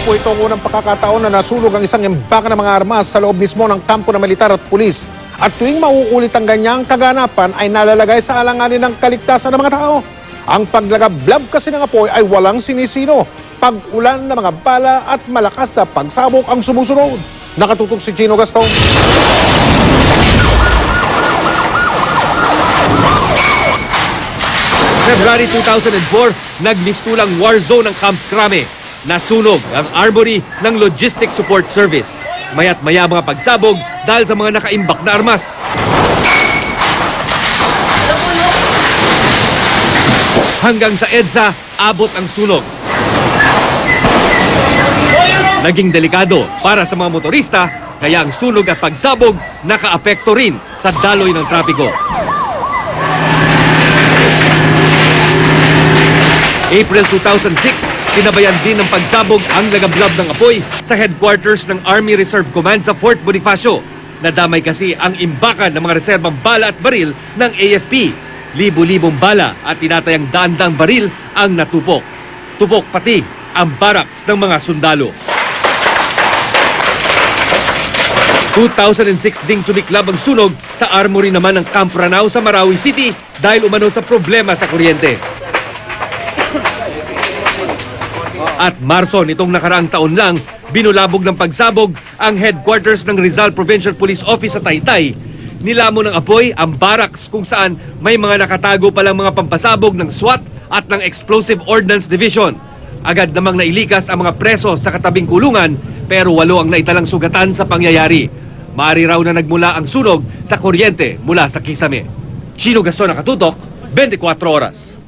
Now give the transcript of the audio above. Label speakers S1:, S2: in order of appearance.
S1: po itong unang pagkakataon na nasunog ang isang imbaka ng mga armas sa loob mismo ng kampo ng militar at pulis. At tuwing mauulit ang ganyang kaganapan ay nalalagay sa alanganin ng kaligtasan ng mga tao. Ang paglagablab kasi ng apoy ay walang sinisino. Pag-ulan ng mga bala at malakas na pagsabog ang sumusunod. Nakatutok si Gino Gastong.
S2: February 2004, nagmistulang war zone ang Camp Crame. Nasunog ang armory ng Logistics Support Service. Maya't maya mga pagsabog dahil sa mga nakaimbak na armas. Hanggang sa EDSA, abot ang sunog. Naging delikado para sa mga motorista, kaya ang sunog at pagsabog nakaapekto rin sa daloy ng trapiko. April 2006, sinabayan din ng pagsabog ang lagablab ng apoy sa headquarters ng Army Reserve Command sa Fort Bonifacio. Nadamay kasi ang imbakan ng mga reserbang bala at baril ng AFP. Libo-libong bala at tinatayang daan-daang baril ang natupok. Tupok pati ang barracks ng mga sundalo. 2006 ding sumiklab ang sunog sa armory naman ng Camp Ranao sa Marawi City dahil umano sa problema sa kuryente. At Marso nitong nakaraang taon lang, binulabog ng pagsabog ang headquarters ng Rizal Provincial Police Office sa Taytay. Nilamon ng apoy ang barracks kung saan may mga nakatago palang mga pampasabog ng SWAT at ng Explosive Ordnance Division. Agad namang nailikas ang mga preso sa katabing kulungan pero 8 ang naitalang sugatan sa pangyayari. Maaari raw na nagmula ang sunog sa kuryente mula sa kisame. Gino Gaston, Nakatutok, 24 Oras.